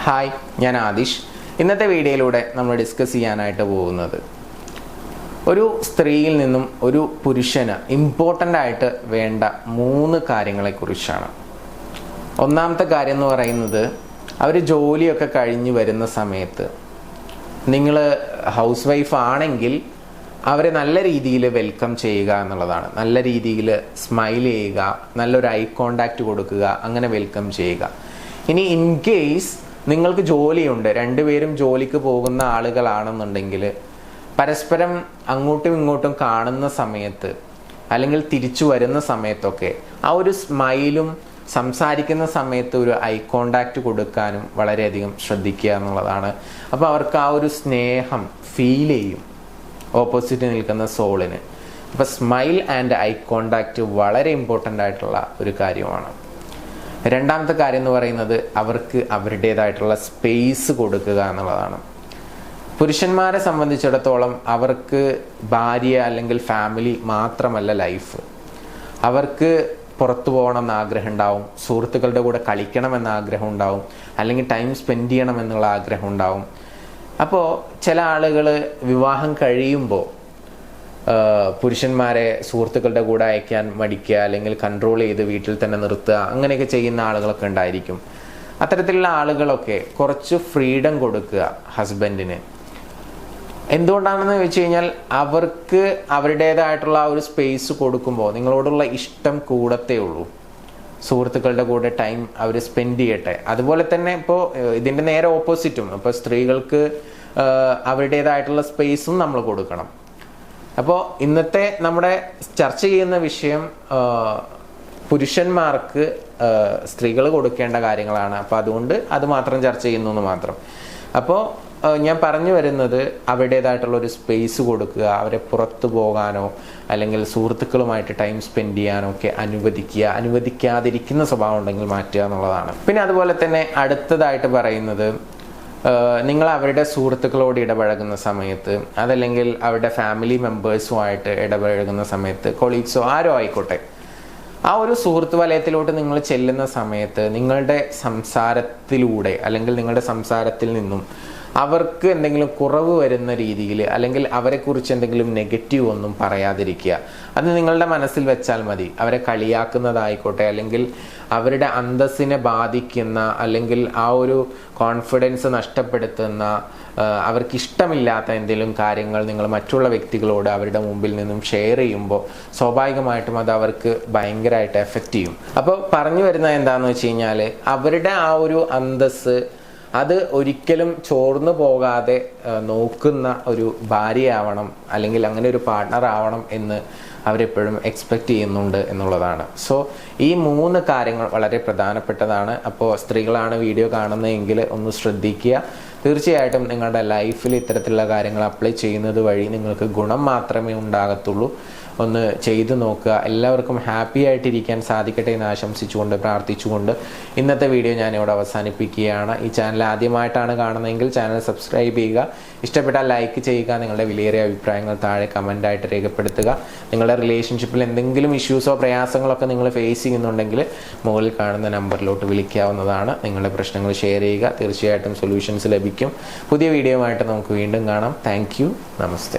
Hi, ഞാൻ ആദിഷ്. ഇന്നത്തെ വീഡിയോയിലൂടെ നമ്മൾ ഡിസ്കസ് ചെയ്യാനായിട്ട് പോകുന്നത് ഒരു സ്ത്രീയിൽ നിന്നും ഒരു പുരുഷന് ഇമ്പോർട്ടൻ്റ് ആയിട്ട് വേണ്ട 3 കാര്യങ്ങളെക്കുറിച്ചാണ്. ഒന്നാമത്തെ കാര്യം എന്ന് പറയുന്നത്, അവർ ജോലിയൊക്കെ കഴിഞ്ഞ് വരുന്ന സമയത്ത് നിങ്ങൾ ഹൗസ് വൈഫ് ആണെങ്കിൽ അവരെ നല്ല രീതിയിൽ വെൽക്കം ചെയ്യുക എന്നുള്ളതാണ്. നല്ല രീതിയിൽ സ്മൈൽ ചെയ്യുക, നല്ലൊരു ഐ കോണ്ടാക്റ്റ് കൊടുക്കുക, അങ്ങനെ വെൽക്കം ചെയ്യുക. ഇനി ഇൻ കേസ് നിങ്ങൾക്ക് ജോലിയുണ്ട്, രണ്ടുപേരും ജോലിക്ക് പോകുന്ന ആളുകളാണെന്നുണ്ടെങ്കിൽ പരസ്പരം അങ്ങോട്ടും ഇങ്ങോട്ടും കാണുന്ന സമയത്ത് അല്ലെങ്കിൽ തിരിച്ചു വരുന്ന സമയത്തൊക്കെ ആ ഒരു സ്മൈലും സംസാരിക്കുന്ന സമയത്ത് ഒരു ഐ കോണ്ടാക്റ്റ് കൊടുക്കാനും വളരെയധികം ശ്രദ്ധിക്കുക എന്നുള്ളതാണ്. അപ്പോൾ അവർക്ക് ആ ഒരു സ്നേഹം ഫീൽ ചെയ്യും ഓപ്പോസിറ്റ് നിൽക്കുന്ന സോളിന്. അപ്പോൾ സ്മൈൽ ആൻഡ് ഐ കോണ്ടാക്റ്റ് വളരെ ഇമ്പോർട്ടൻ്റ് ആയിട്ടുള്ള ഒരു കാര്യമാണ്. രണ്ടാമത്തെ കാര്യം എന്ന് പറയുന്നത്, അവർക്ക് അവരുടേതായിട്ടുള്ള സ്പേസ് കൊടുക്കുക എന്നുള്ളതാണ്. പുരുഷന്മാരെ സംബന്ധിച്ചിടത്തോളം അവർക്ക് ഭാര്യ അല്ലെങ്കിൽ ഫാമിലി മാത്രമല്ല ലൈഫ്. അവർക്ക് പുറത്തു പോകണം എന്ന് ആഗ്രഹം ഉണ്ടാവും, സുഹൃത്തുക്കളുടെ കൂടെ കളിക്കണം എന്ന ആഗ്രഹം ഉണ്ടാവും, അല്ലെങ്കിൽ ടൈം സ്പെൻഡ് ചെയ്യണം എന്നുള്ള ആഗ്രഹം ഉണ്ടാവും. അപ്പോൾ ചില ആളുകൾ വിവാഹം കഴിയുമ്പോൾ പുരുഷന്മാരെ സുഹൃത്തുക്കളുടെ കൂടെ അയക്കാൻ മടിക്കുക, അല്ലെങ്കിൽ കൺട്രോൾ ചെയ്ത് വീട്ടിൽ തന്നെ നിർത്തുക, അങ്ങനെയൊക്കെ ചെയ്യുന്ന ആളുകളൊക്കെ ഉണ്ടായിരിക്കും. അത്തരത്തിലുള്ള ആളുകളൊക്കെ കുറച്ച് ഫ്രീഡം കൊടുക്കുക ഹസ്ബൻഡിന്. എന്തുകൊണ്ടാണെന്ന് വെച്ച് കഴിഞ്ഞാൽ അവർക്ക് അവരുടേതായിട്ടുള്ള ആ ഒരു സ്പേസ് കൊടുക്കുമ്പോൾ നിങ്ങളോടുള്ള ഇഷ്ടം കൂടത്തേ ഉള്ളൂ. സുഹൃത്തുക്കളുടെ കൂടെ ടൈം അവർ സ്പെൻഡ് ചെയ്യട്ടെ. അതുപോലെ തന്നെ ഇപ്പോൾ ഇതിൻ്റെ നേരെ ഓപ്പോസിറ്റും, ഇപ്പോൾ സ്ത്രീകൾക്ക് അവരുടേതായിട്ടുള്ള സ്പേസും നമ്മൾ കൊടുക്കണം. അപ്പോൾ ഇന്നത്തെ നമ്മുടെ ചർച്ച ചെയ്യുന്ന വിഷയം പുരുഷന്മാർക്ക് സ്ത്രീകൾ കൊടുക്കേണ്ട കാര്യങ്ങളാണ്. അപ്പോൾ അതുകൊണ്ട് അത് മാത്രം ചർച്ച ചെയ്യുന്നു എന്ന് മാത്രം. അപ്പോൾ ഞാൻ പറഞ്ഞു വരുന്നത്, അവരുടേതായിട്ടുള്ള ഒരു സ്പേസ് കൊടുക്കുക, അവരെ പുറത്തു പോകാനോ അല്ലെങ്കിൽ സുഹൃത്തുക്കളുമായിട്ട് ടൈം സ്പെൻഡ് ചെയ്യാനോ ഒക്കെ അനുവദിക്കുക. അനുവദിക്കാതിരിക്കുന്ന സ്വഭാവം ഉണ്ടെങ്കിൽ മാറ്റുക എന്നുള്ളതാണ്. പിന്നെ അതുപോലെ തന്നെ അടുത്തതായിട്ട് പറയുന്നത്, നിങ്ങൾ അവരുടെ സുഹൃത്തുക്കളോട് ഇടപഴകുന്ന സമയത്ത്, അതല്ലെങ്കിൽ അവരുടെ ഫാമിലി മെമ്പേഴ്സുമായിട്ട് ഇടപഴകുന്ന സമയത്ത്, കൊളീഗ്സോ ആരോ ആയിക്കോട്ടെ, ആ ഒരു സുഹൃത്ത് വലയത്തിലോട്ട് നിങ്ങൾ ചെല്ലുന്ന സമയത്ത് നിങ്ങളുടെ സംസാരത്തിലൂടെ അല്ലെങ്കിൽ നിങ്ങളുടെ സംസാരത്തിൽ നിന്നും അവർക്ക് എന്തെങ്കിലും കുറവ് വരുന്ന രീതിയിൽ അല്ലെങ്കിൽ അവരെക്കുറിച്ച് എന്തെങ്കിലും നെഗറ്റീവ് ഒന്നും പറയാതിരിക്കുക. അത് നിങ്ങളുടെ മനസ്സിൽ വെച്ചാൽ മതി. അവരെ കളിയാക്കുന്നതായിക്കോട്ടെ, അല്ലെങ്കിൽ അവരുടെ അന്തസ്സിനെ ബാധിക്കുന്ന, അല്ലെങ്കിൽ ആ ഒരു കോൺഫിഡൻസ് നഷ്ടപ്പെടുത്തുന്ന, അവർക്കിഷ്ടമില്ലാത്ത എന്തെങ്കിലും കാര്യങ്ങൾ നിങ്ങൾ മറ്റുള്ള വ്യക്തികളോട് അവരുടെ മുമ്പിൽ നിന്നും ഷെയർ ചെയ്യുമ്പോൾ സ്വാഭാവികമായിട്ടും അത് അവർക്ക് ഭയങ്കരമായിട്ട് എഫക്റ്റ് ചെയ്യും. അപ്പോൾ പറഞ്ഞു വരുന്നത് എന്താണെന്ന് വെച്ച് കഴിഞ്ഞാൽ, അവരുടെ ആ ഒരു അന്തസ്സ് അത് ഒരിക്കലും ചോർന്നു പോകാതെ നോക്കുന്ന ഒരു ഭാര്യയാവണം, അല്ലെങ്കിൽ അങ്ങനെ ഒരു പാർട്ട്ണർ ആവണം എന്ന് അവരെപ്പോഴും എക്സ്പെക്റ്റ് ചെയ്യുന്നുണ്ട് എന്നുള്ളതാണ്. സോ ഈ 3 കാര്യങ്ങൾ വളരെ പ്രധാനപ്പെട്ടതാണ്. അപ്പോൾ സ്ത്രീകളാണ് വീഡിയോ കാണുന്നതെങ്കിൽ ഒന്ന് ശ്രദ്ധിക്കുക. തീർച്ചയായിട്ടും നിങ്ങളുടെ ലൈഫിൽ ഇത്തരത്തിലുള്ള കാര്യങ്ങൾ അപ്ലൈ ചെയ്യുന്നത് വഴി നിങ്ങൾക്ക് ഗുണം മാത്രമേ ഉണ്ടാകത്തുള്ളൂ. ഒന്ന് ചെയ്തു നോക്കുക. എല്ലാവർക്കും ഹാപ്പി ആയിട്ടിരിക്കാൻ സാധിക്കട്ടെ എന്ന് ആശംസിച്ചുകൊണ്ട് പ്രാർത്ഥിച്ചുകൊണ്ട് ഇന്നത്തെ വീഡിയോ ഞാനിവിടെ അവസാനിപ്പിക്കുകയാണ്. ഈ ചാനൽ ആദ്യമായിട്ടാണ് കാണുന്നതെങ്കിൽ ചാനൽ സബ്സ്ക്രൈബ് ചെയ്യുക. ഇഷ്ടപ്പെട്ടാൽ ലൈക്ക് ചെയ്യുക. നിങ്ങളുടെ വിലയേറിയ അഭിപ്രായങ്ങൾ താഴെ കമൻ്റായിട്ട് രേഖപ്പെടുത്തുക. നിങ്ങളുടെ റിലേഷൻഷിപ്പിൽ എന്തെങ്കിലും ഇഷ്യൂസോ പ്രയാസങ്ങളൊക്കെ നിങ്ങൾ ഫേസ് ചെയ്യുന്നുണ്ടെങ്കിൽ മുകളിൽ കാണുന്ന നമ്പറിലോട്ട് വിളിക്കാവുന്നതാണ്. നിങ്ങളുടെ പ്രശ്നങ്ങൾ ഷെയർ ചെയ്യുക. തീർച്ചയായിട്ടും സൊല്യൂഷൻസ് ലഭിക്കും. പുതിയ വീഡിയോ ആയിട്ട് നമുക്ക് വീണ്ടും കാണാം. Thank you. നമസ്തേ.